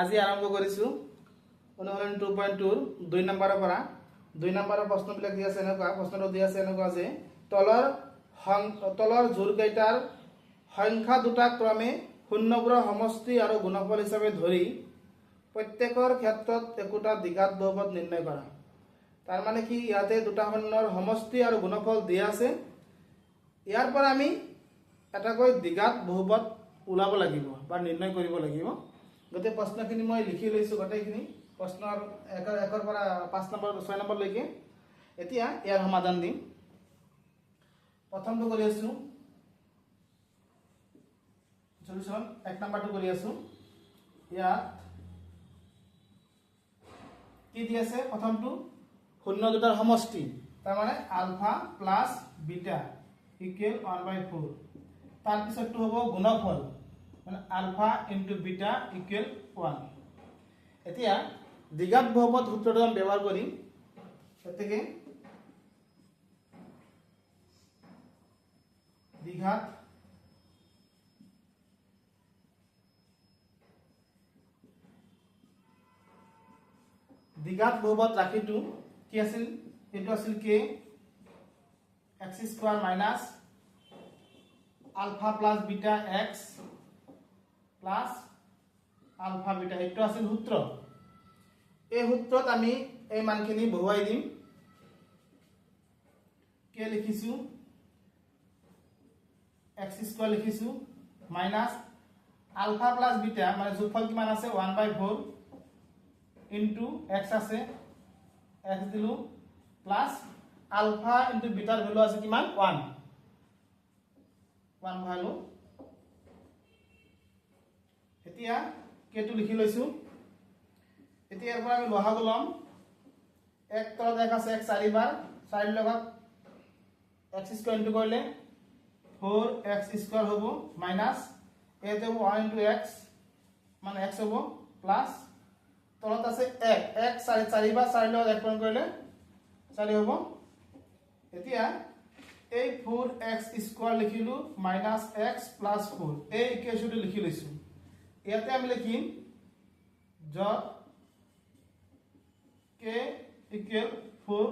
আজি আৰম্ভ কৰিছো অনুশীলন 2.2 2 নম্বৰৰ পৰা 2 নম্বৰৰ প্ৰশ্নবিলাক দি আছে এনেকুৱা প্ৰশ্নটো দি আছে এনেকুৱা যে তলৰ জোৰকেইটাৰ সংখ্যা দুটা ক্ৰমে শূন্যবোৰৰ সমষ্টি আৰু গুণফল হিচাপে ধৰি প্ৰত্যেকৰ ক্ষেত্ৰত একোটা দ্বিঘাত বহুপদ নিৰ্ণয় কৰা। তাৰ মানে কি ইয়াতে দুটা শূন্যৰ সমষ্টি আৰু গুণফল দিয়া আছে, ইয়াৰ পৰা আমি এটাকৈ দ্বিঘাত বহুপদ ওলাব লাগিব বা নিৰ্ণয় কৰিব লাগিব। গোটেই প্ৰশ্নখিনি মই লিখি লৈছোঁ, গোটেইখিনি প্ৰশ্নৰ একৰ পৰা 5 নম্বৰ 6 নম্বৰলৈকে। এতিয়া ইয়াৰ সমাধান দিম। প্ৰথমটো কৰি আছোঁ সলিউশ্যন 1 নম্বৰটো কৰি আছোঁ। ইয়াত কি দি আছে? প্ৰথমটো শূন্য দুটাৰ সমষ্টি, তাৰমানে আলফা প্লাছ বিটা ইকুৱেল 1/4। তাৰপিছতটো হ'ব গুণফল, মানে আলফা ইনটু বিটা ইকুৱেল 1। এতিয়া দ্বিঘাত বহুপদ সূত্ৰটো আমি ব্যৱহাৰ কৰিম। গতিকে দ্বিঘাত বহুপদ ৰাশিটো কি আছিল? এইটো আছিল k x² minus alpha plus beta x plus alpha beta, এইটো আছিল সূত্র। এই সূত্রত আমি এই মানখিনি বহুৱাই দিম। k লিখিছো, x² লিখিছো মাইনাছ আলফা প্লাছ বিটা মানে যোগফল কিমান আছে 1/4 ইনটু x আছে x দিলো প্লাছ আলফা ইনটু বিটাৰ ভ্যালু আছে কিমান 1 ভ্যালু। এতিয়া কেটো লিখি লৈছো। এতিয়া ইয়াৰ পৰা আমি লহাগু লম। 1 তলত 1 আছে 1 4 বাৰ, 4 লগত x² ইনটু কৰিলে 4x² হ'ব মাইনাছ এতে হ'ব 1 ইনটু x মানে x হ'ব প্লাছ তলত আছে 1 1 4 4 বাৰ 4 লগত 1 পূৰণ কৰিলে 4 হ'ব। এতিয়া এই 4x² লিখিলো মাইনাছ x প্লাছ 4 এই ইকুৱেশ্যনটো লিখি লৈছো। ইয়াতে আমি লিখিম যত k ইকুৱেল 4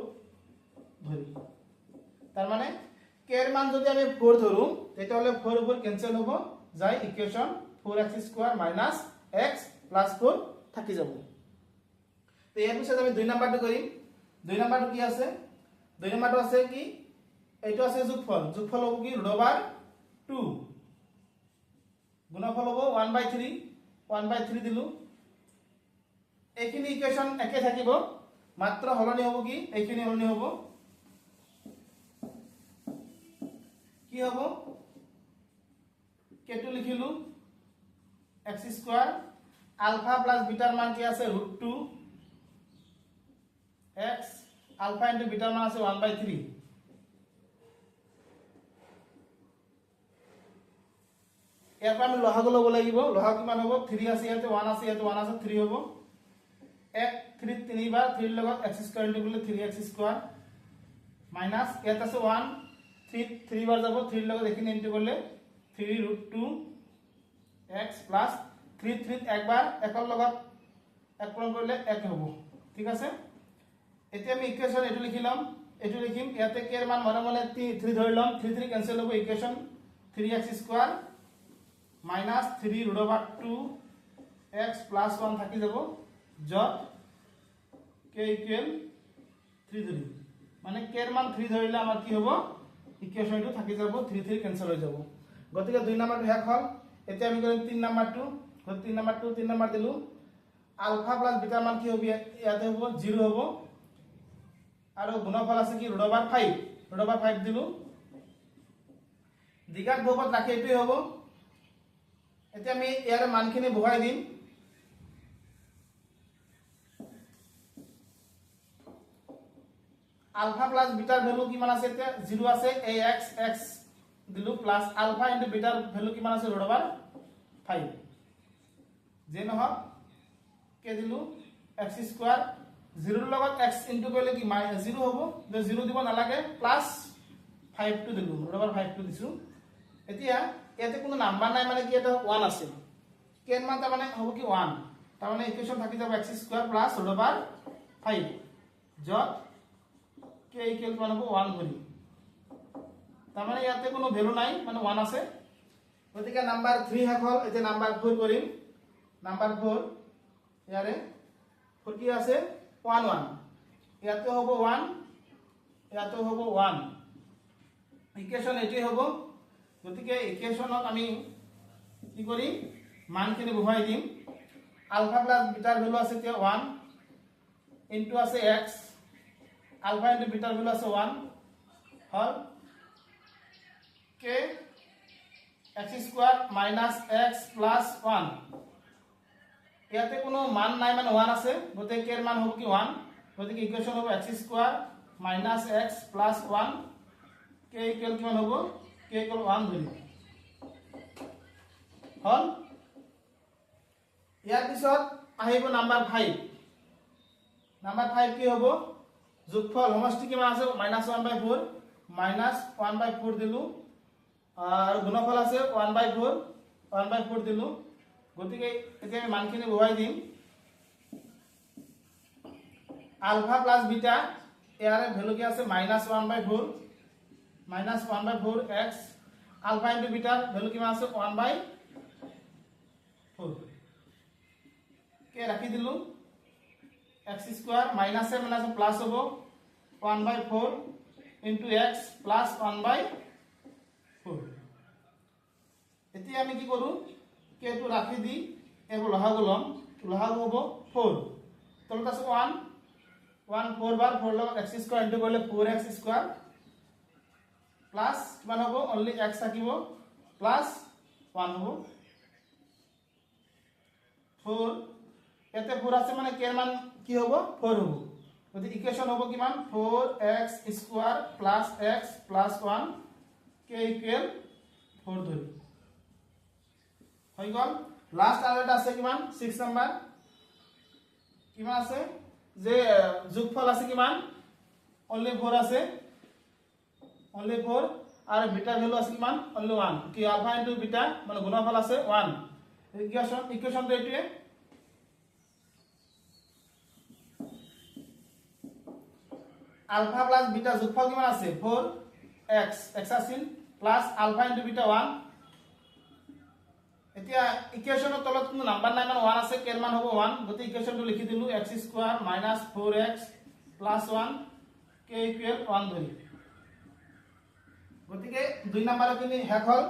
ধৰি, তাৰ মানে k এৰ মান যদি আমি 4 ধৰো তেতিয়াহলে 4 4 ক্যান্সেল হ'ব যায় equation 4x² minus x plus 4 থাকি যাব। তো ইয়াৰ পিছত আমি 2 নম্বৰটো কৰিম। 2 নম্বৰটো কি আছে? 2 নম্বৰটো আছে কি এইটো আছে যোগফল। যোগফল হ'ব কি √2, গুণফল হ'ব 1/3 দিলো। এইখিনি ইকুৱেশ্যন একে থাকিব, মাত্ৰ হলনি হ'ব কি এইখিনি হলনি হ'ব। কি হ'ব? কেটো লিখিলো x² আলফা প্লাছ বিটাৰ মান কি আছে √2 x আলফা ইনটু বিটাৰ মান আছে 1/3। ইয়াৰ পৰা আমি লহাগু ল'ব লাগিব। লহাগু কিমান হ'ব? 3 আছে ইয়াতে 1 আছে ইয়াতে 1 আছে 3 হ'ব। 1 3 3 বাৰ 3 লগত x² ইনটু কৰিলে 3x² মাইনাছ ইয়াত আছে 1 3 বাৰ যাব 3 লগত এখিনি ইনটু কৰিলে 3√2 x প্লাছ 3 3 একবাৰ 1 লগত 1 পূৰণ কৰিলে 1 হ'ব। ঠিক আছে, এতিয়া আমি ইকুৱেশ্যন এটো লিখি লম। এটো লিখিম ইয়াতে k এৰ মান মনে মনে 3 ধৰি লম, 3 3 ক্যান্সেল হ'ব। Equation 3x² minus 3√2 x plus 1 থাকি যাব যত k ইকুৱেল 3 ধৰি, মানে k এৰ মান 3 ধৰিলে আমাৰ কি হ'ব ইকুৱেশ্যনটো থাকি যাব, 3 3 ক্যান্সেল হৈ যাব। গতিকে 2 নম্বৰটো শেষ হ'ল। এতিয়া আমি কৰিম 3 নম্বৰটো। 3 নম্বৰ দিলো আলফা প্লাছ বিটাৰ মান কি হ'ব? ইয়াতে হ'ব 0 হ'ব আৰু গুণফল আছে কি √5 দিলো। দ্বিঘাত বহুপদ ৰাখি এইটোৱে হ'ব। এতিয়া আমি ইয়াৰ মানখিনি বহুৱাই দিম। আলফা প্লাছ বিটাৰ ভ্যালু কিমান আছে? এতিয়া 0 আছে, এই x দিলো প্লাছ আলফা ইনটু বিটাৰ ভ্যালু কিমান আছে √5। যে নহক কে দিলো x² 0 ৰ লগত x ইনটু কৰিলে কি 0 হ'ব, যে 0 দিব নালাগে প্লাছ 5 দিলো √5 দিছো। এতিয়া ইয়াতে কোনো নাম্বার নাই, মানে কি এটা 1 আছে। k এর মান তার মানে হবে কি 1 তাৰ মানে ইকুৱেশ্যন থাকি যাব x স্কয়াৰ প্লাস √5 যত k ইকুৱেল কিমান হ'ব 1 ধৰি তাৰ মানে ইয়াতে কোনো ভ্যালু নাই মানে 1 আছে গতিকে নাম্বাৰ 3 হল এতিয়া নাম্বাৰ 4 কৰিম নাম্বাৰ 4 ইয়াৰে 4 কি আছে 1 1 ইয়াতে হ'ব 1 ইয়াতে হ'ব 1 ইকুৱেশ্যন এটি হ'ব গতিকে ইকুৱেশ্যনত আমি কি কৰিম মানখিনি বহাই দিম আলফা প্লাস বিটাৰ ভ্যালু আছে তে 1 ইনটু আছে x আলফা ইনটু বিটাৰ ভ্যালু আছে 1 হল k x square minus x plus 1 ইয়াতে কোনো মান নাই মানে 1 আছে গতিকে k এর মান হবে কি 1 গতিকে ইকুয়েশন হবে x square minus x plus 1 k equal কিমান হ'ব k ইকুয়াল 1 ধৰি হল ইয়াৰ পিছত আহিব নাম্বাৰ 5 নাম্বাৰ 5 কি হ'ব যোগফল সমষ্টি কিমান আছে -1/4 -1/4 দিলু আৰু গুণফল আছে 1/4 দিলু গতিকে এতিয়া আমি মানখিনি বহাই দিম আলফা প্লাস বিটা ইয়াৰ ভ্যালু কি আছে -1/4 -1/4 x alpha into beta value কিমান আছে 1/4 কে ৰাখি দিলু x স্কয়ার মাইনাস এ মাইনাস প্লাস হ'ব 1/4 ইনটু x প্লাস 1/4 এতিয়া আমি কি কৰো k টো ৰাখি দি এবোৰ লহাগু লম লহাগু হ'ব 4 তলত আছে 1 4 বাৰ 4 লগত x স্কয়াৰ ইনটু কৰিলে 4x স্কয়ার প্লাস কিমান হ'ব অনলি x থাকিব প্লাস 1 হ'ব 4 এতে 4 আছে মানে k এর মান কি হ'ব 4 হ'ব গতি ইকুয়েশন হ'ব কিমান 4x square plus x plus 1 k equal 4 ধৰি হৈ গল লাস্ট আৰু এটা আছে কিমান 6 নাম্বাৰ কিমান আছে যে যোগফল আছে কিমান অনলি 4 আছে অনলি 4 আৰু বিটা ভ্যালু আছে কিমান অনলি 1 কি আলফা ইনটু বিটা মানে গুণফল আছে 1 ইকুয়েশন তো এটিয়ে আলফা প্লাস বিটা যোগফল কিমান আছে 4x x আছিল প্লাস আলফা ইনটু বিটা 1 এতিয়া ইকুয়েশনৰ তলত কোনো নাম্বাৰ নাই মানে 1 আছে k এর মান হ'ব 1 গতি ইকুয়েশনটো লিখি দিলু x square minus 4x plus 1 k equal 1 ধৰি গতিকে 2 নাম্বাৰৰ খিনি শেষ হল